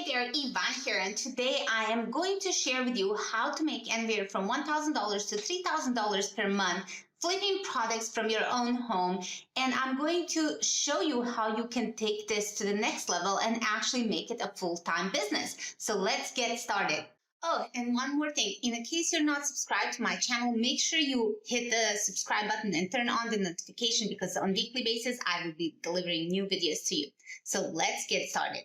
Hey there, Ivan here, and today I am going to share with you how to make anywhere from $1,000 to $3,000 per month flipping products from your own home. And I'm going to show you how you can take this to the next level and actually make it a full-time business. So let's get started. Oh, and one more thing. In case you're not subscribed to my channel, make sure you hit the subscribe button and turn on the notification because on a weekly basis, I will be delivering new videos to you. So let's get started.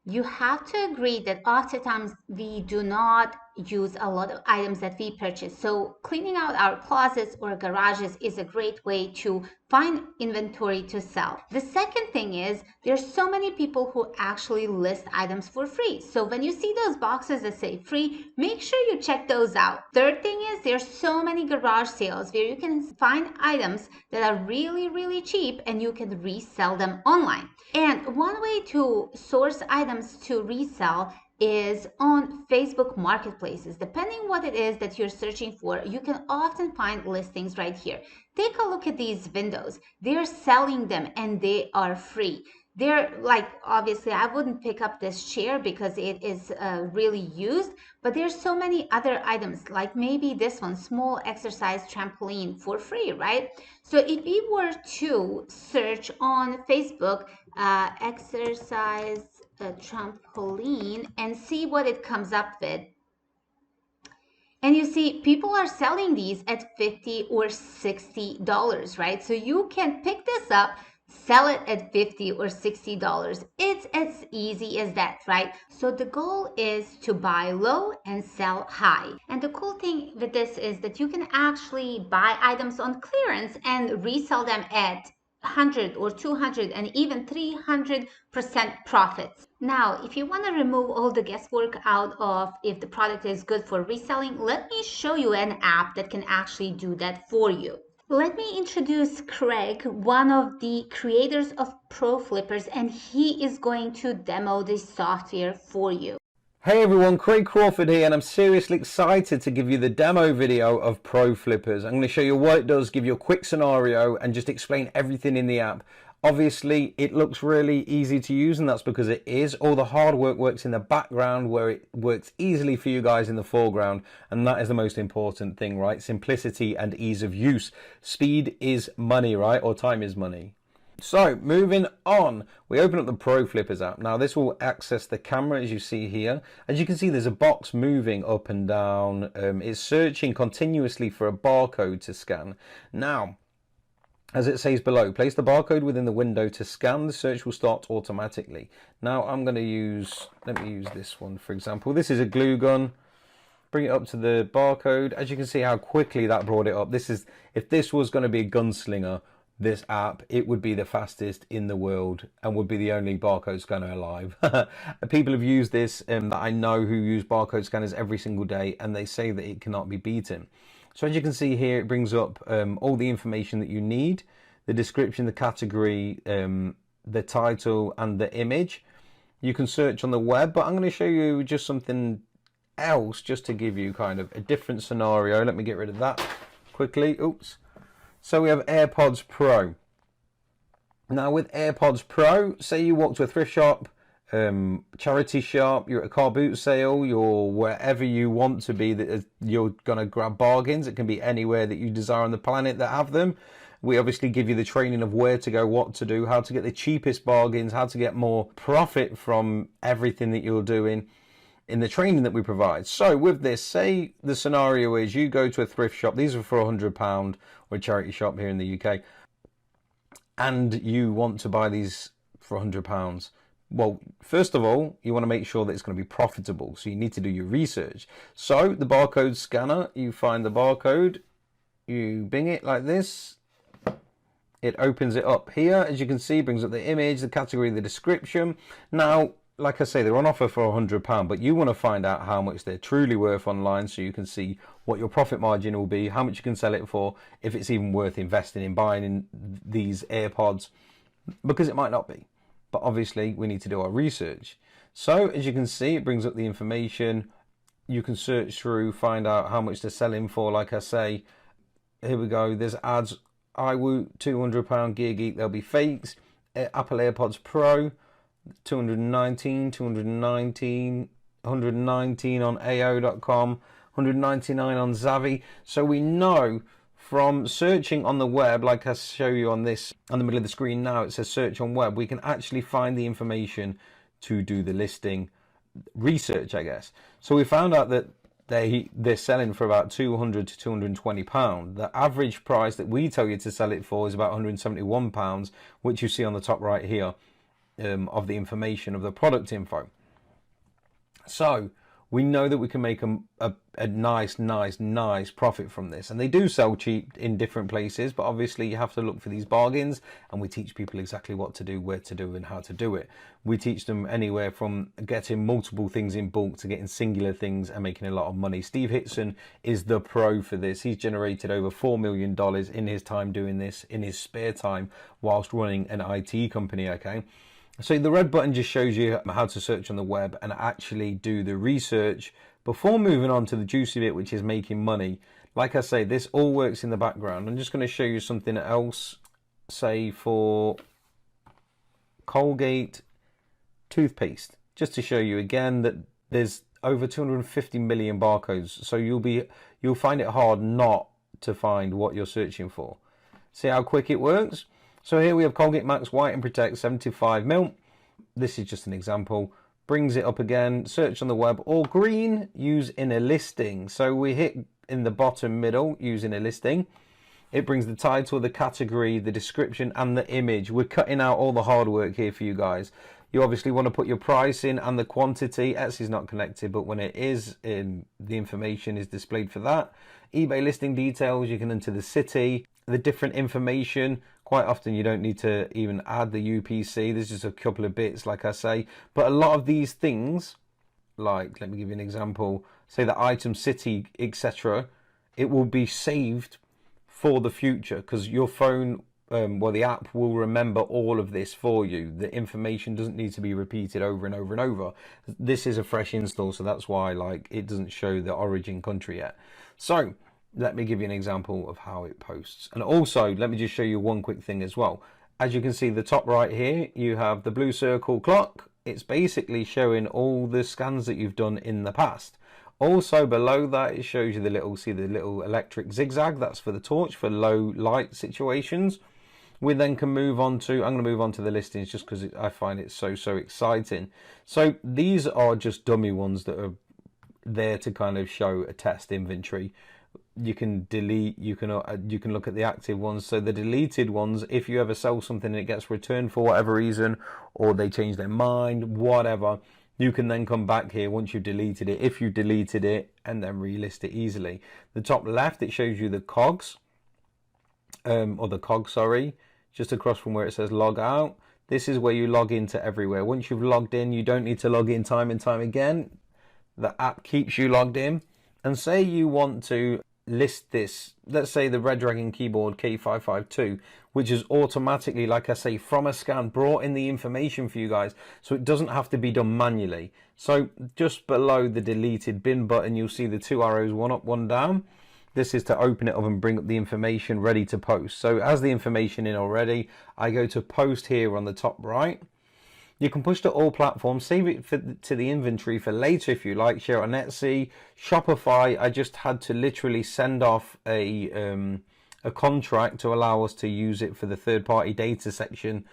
You have to agree that oftentimes we do not use a lot of items that we purchase. So cleaning out our closets or garages is a great way to find inventory to sell. The second thing is there's so many people who actually list items for free. So when you see those boxes that say free, make sure you check those out. Third thing is there's so many garage sales where you can find items that are really cheap and you can resell them online. And one way to source items to resell is on Facebook marketplaces. Depending what it is that you're searching for, you can often find listings right here. Take a look at these windows. They're selling them and they are free. They're like, obviously I wouldn't pick up this chair because it is really used, but there's so many other items, like maybe this one, small exercise trampoline, for free, right? So if we were to search on Facebook exercise trampoline and see what it comes up with, and you see people are selling these at $50 or $60, right? So you can pick this up, sell it at $50 or $60. It's as easy as that, right? So the goal is to buy low and sell high. And the cool thing with this is that you can actually buy items on clearance and resell them at 100 or 200 and even 300% profits. Now, if you want to remove all the guesswork out of if the product is good for reselling, let me show you an app that can actually do that for you. Let me introduce Craig, one of the creators of ProFlipperz, and he is going to demo this software for you. Hey everyone, Craig Crawford here, and I'm seriously excited to give you the demo video of ProFlipperz. I'm going to show you what it does, give you a quick scenario, and just explain everything in the app. Obviously, it looks really easy to use, and that's because it is. All the hard work works in the background, where it works easily for you guys in the foreground, and that is the most important thing, right? Simplicity and ease of use. Speed is money, right? Or time is money. So moving on, we open up the ProFlipperz app. Now this will access the camera, as you see here. As you can see, there's a box moving up and down. It's searching continuously for a barcode to scan. Now, as it says below, place the barcode within the window to scan. The search will start automatically. Now I'm going to use, let me use this one for example. This is a glue gun. Bring it up to the barcode. As you can see how quickly that brought it up. This is, if this was going to be a gunslinger, this app, it would be the fastest in the world and would be the only barcode scanner alive. People have used this that I know who use barcode scanners every single day, and they say that it cannot be beaten. So as you can see here, it brings up all the information that you need, the description, the category, the title and the image. You can search on the web, but I'm going to show you just something else just to give you kind of a different scenario. Let me get rid of that quickly. Oops. So we have AirPods Pro. Now with AirPods Pro, say you walk to a thrift shop, charity shop, you're at a car boot sale, you're wherever you want to be, that you're going to grab bargains. It can be anywhere that you desire on the planet that have them. We obviously give you the training of where to go, what to do, how to get the cheapest bargains, how to get more profit from everything that you're doing in the training that we provide. So with this, say the scenario is you go to a thrift shop, these are for £100, or a charity shop here in the UK, and you want to buy these for £100. Well, first of all, you want to make sure that it's going to be profitable, so you need to do your research. So the barcode scanner, you find the barcode, you bing it like this, it opens it up here, as you can see, brings up the image, the category, the description. Now, like I say, they're on offer for £100, but you want to find out how much they're truly worth online so you can see what your profit margin will be, how much you can sell it for, if it's even worth investing in buying in these AirPods, because it might not be. But obviously, we need to do our research. So, as you can see, it brings up the information. You can search through, find out how much they're selling for. Like I say, here we go. There's ads. iWoot, £200, Gear Geek, there'll be fakes. Apple AirPods Pro. 219, 219, 119 on AO.com, 199 on Zavvi. So we know from searching on the web, like I show you on this, on the middle of the screen now, it says search on web, we can actually find the information to do the listing research, I guess. So we found out that they're selling for about 200 to 220 pounds. The average price that we tell you to sell it for is about 171 pounds, which you see on the top right here of the information of the product info. So we know that we can make a nice profit from this, and they do sell cheap in different places, but obviously you have to look for these bargains, and we teach people exactly what to do, where to do, and how to do it. We teach them anywhere from getting multiple things in bulk to getting singular things and making a lot of money. Steve Hitson is the pro for this. He's generated over $4 million in his time doing this in his spare time whilst running an IT company. Okay, so the red button just shows you how to search on the web and actually do the research before moving on to the juicy bit, which is making money. Like I say, this all works in the background. I'm just going to show you something else, say for Colgate toothpaste, just to show you again that there's over 250 million barcodes. So you'll find it hard not to find what you're searching for. See how quick it works? So here we have Colgate Max White and Protect 75ml. This is just an example. Brings it up again, search on the web, or green, use in a listing. So we hit in the bottom middle, use in a listing. It brings the title, the category, the description, and the image. We're cutting out all the hard work here for you guys. You obviously want to put your price in and the quantity. Etsy's not connected, but when it is, the information is displayed for that. eBay listing details, you can enter the city, the different information. Quite often you don't need to even add the UPC. There's just a couple of bits, like I say. But a lot of these things, like, let me give you an example, say the item city, etc., it will be saved for the future because your phone, well, the app will remember all of this for you. The information doesn't need to be repeated over and over and over. This is a fresh install, so that's why, like, it doesn't show the origin country yet. So let me give you an example of how it posts. And also, let me just show you one quick thing as well. As you can see, the top right here, you have the blue circle clock. It's basically showing all the scans that you've done in the past. Also below that, it shows you the little electric zigzag. That's for the torch for low light situations. We then can move on to, I'm going to move on to the listings just because I find it so exciting. So these are just dummy ones that are there to kind of show a test inventory. You can delete, you can look at the active ones. So the deleted ones, if you ever sell something and it gets returned for whatever reason, or they change their mind, whatever, you can then come back here once you've deleted it, if you deleted it, and then relist it easily. The top left, it shows you the cogs, or the cog, sorry, just across from where it says log out. This is where you log into everywhere. Once you've logged in, you don't need to log in time and time again. The app keeps you logged in. And say you want to list this, let's say the Red Dragon keyboard K552, which is automatically, like I say, from a scan brought in the information for you guys, so it doesn't have to be done manually. So just below the deleted bin button, you'll see the two arrows, one up, one down. This is to open it up and bring up the information ready to post. So as the information in already, I go to post here on the top right. You can push to all platforms, save it to the inventory for later if you like, share it on Etsy, Shopify. I just had to literally send off a contract to allow us to use it for the third-party data section,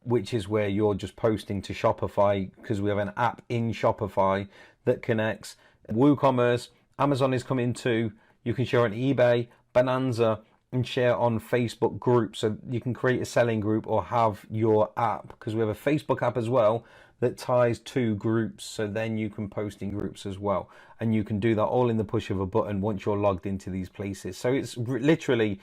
which is where you're just posting to Shopify because we have an app in Shopify that connects. WooCommerce, Amazon is coming too. You can share on eBay, Bonanza, and share on Facebook groups, so you can create a selling group or have your app, because we have a Facebook app as well that ties to groups, so then you can post in groups as well, and you can do that all in the push of a button once you're logged into these places. So it's literally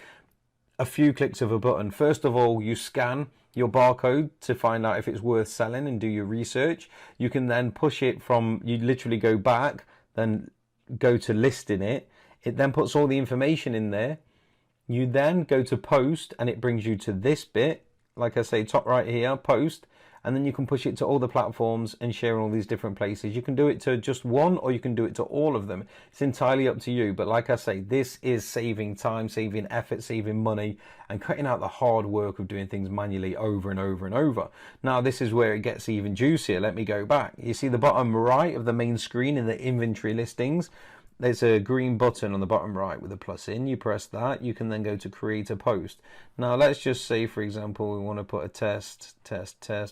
a few clicks of a button. First of all, you scan your barcode to find out if it's worth selling and do your research. You can then push it from, you literally go back, then go to listing it. It then puts all the information in there. You then go to post and it brings you to this bit, like I say, top right here, post, and then you can push it to all the platforms and share in all these different places. You can do it to just one, or you can do it to all of them. It's entirely up to you. But like I say, this is saving time, saving effort, saving money, and cutting out the hard work of doing things manually over and over and over. Now, this is where it gets even juicier. Let me go back. You see the bottom right of the main screen in the inventory listings? There's a green button on the bottom right with a plus in. You press that. You can then go to create a post. Now, let's just say, for example, we want to put a test,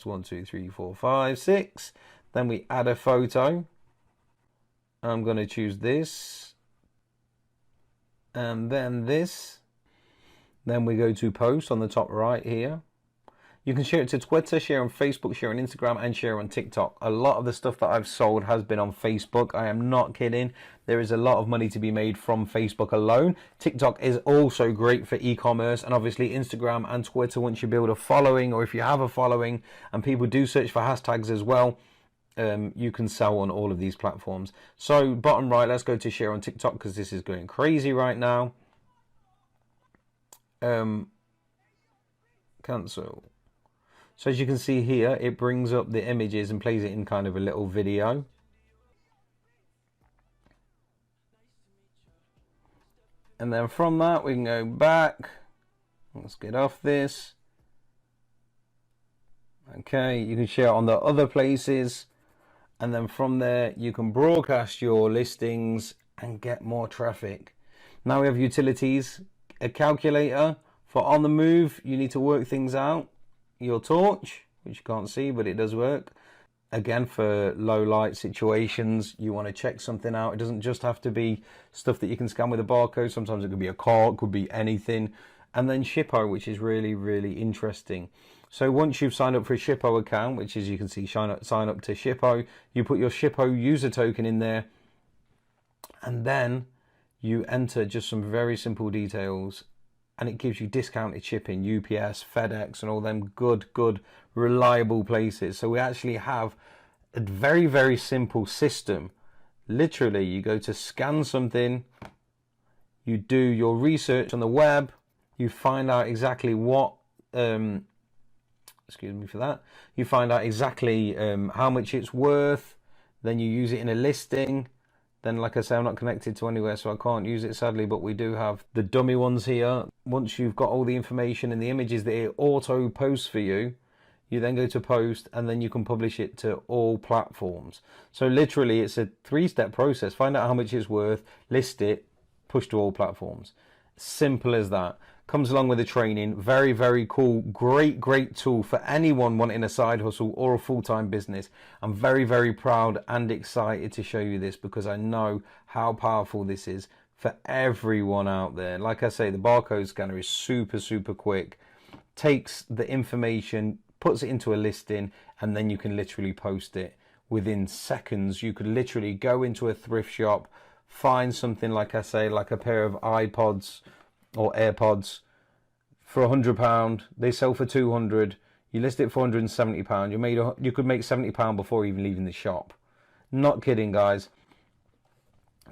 1, 2, 3, 4, 5, 6. Then we add a photo. I'm going to choose this. And then this. Then we go to post on the top right here. You can share it to Twitter, share on Facebook, share on Instagram, and share on TikTok. A lot of the stuff that I've sold has been on Facebook. I am not kidding. There is a lot of money to be made from Facebook alone. TikTok is also great for e-commerce, and obviously Instagram and Twitter, once you build a following, or if you have a following and people do search for hashtags as well, you can sell on all of these platforms. So bottom right, let's go to share on TikTok because this is going crazy right now. Cancel. So as you can see here, it brings up the images and plays it in kind of a little video. And then from that, we can go back. Let's get off this. Okay, you can share on the other places. And then from there, you can broadcast your listings and get more traffic. Now we have utilities, a calculator. For on the move, you need to work things out. Your torch, which you can't see, but it does work. Again, for low light situations, you want to check something out. It doesn't just have to be stuff that you can scan with a barcode. Sometimes it could be a car, it could be anything. And then Shippo, which is really, really interesting. So once you've signed up for a Shippo account, which as you can see, sign up to Shippo, you put your Shippo user token in there, and then you enter just some very simple details, and it gives you discounted shipping, UPS, FedEx, and all them good, reliable places. So we actually have a very, very simple system. Literally, you go to scan something, you do your research on the web, you find out exactly what, excuse me for that, you find out exactly how much it's worth, then you use it in a listing. Then, like I say, I'm not connected to anywhere, so I can't use it, sadly, but we do have the dummy ones here. Once you've got all the information and the images that it auto posts for you, you then go to post, and then you can publish it to all platforms. So literally, it's a 3-step process. Find out how much it's worth, list it, push to all platforms. Simple as that. Comes along with the training. Very, very cool. Great tool for anyone wanting a side hustle or a full-time business. I'm very, very proud and excited to show you this because I know how powerful this is for everyone out there. Like I say, the barcode scanner is super quick. Takes the information, puts it into a listing, and then you can literally post it within seconds. You could literally go into a thrift shop, find something, like I say, like a pair of iPods or AirPods for £100. They sell for £200. You list it for £170. You could make £70 before even leaving the shop. Not kidding, guys.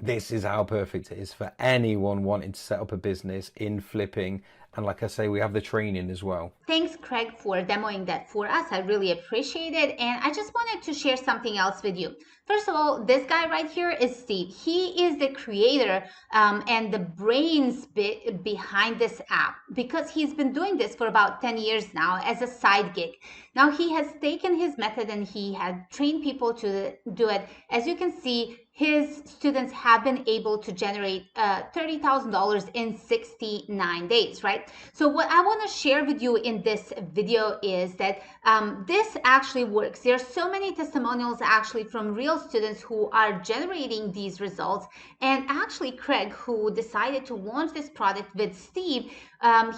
This is how perfect it is for anyone wanting to set up a business in flipping. And like I say, we have the training as well. Thanks, Craig, for demoing that for us. I really appreciate it. And I just wanted to share something else with you. First of all, this guy right here is Steve. He is the creator and the brains behind this app because he's been doing this for about 10 years now as a side gig. Now he has taken his method and he had trained people to do it. As you can see, his students have been able to generate $30,000 in 69 days, right? So what I want to share with you in this video is that this actually works. There are so many testimonials actually from real students who are generating these results. And actually Craig, who decided to launch this product with Steve,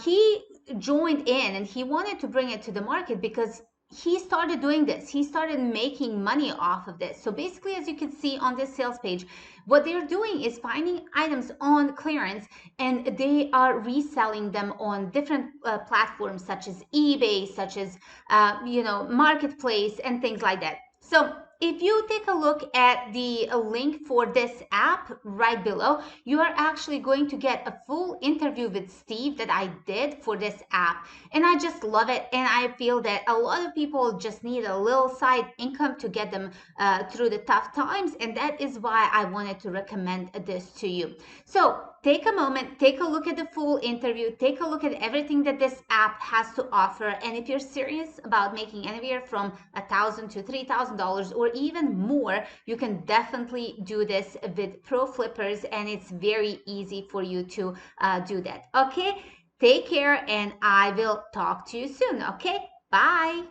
he joined in and he wanted to bring it to the market because he started doing this. He started making money off of this. So basically, as you can see on this sales page, what they're doing is finding items on clearance and they are reselling them on different platforms such as eBay, such as, Marketplace and things like that. So if you take a look at the link for this app right below, you are actually going to get a full interview with Steve that I did for this app. And I just love it. And I feel that a lot of people just need a little side income to get them through the tough times. And that is why I wanted to recommend this to you. So take a moment, take a look at the full interview, take a look at everything that this app has to offer. And if you're serious about making anywhere from $1,000 to $3,000 or even more, you can definitely do this with ProFlipperz, and it's very easy for you to do that. Okay, take care, and I will talk to you soon. Okay, bye.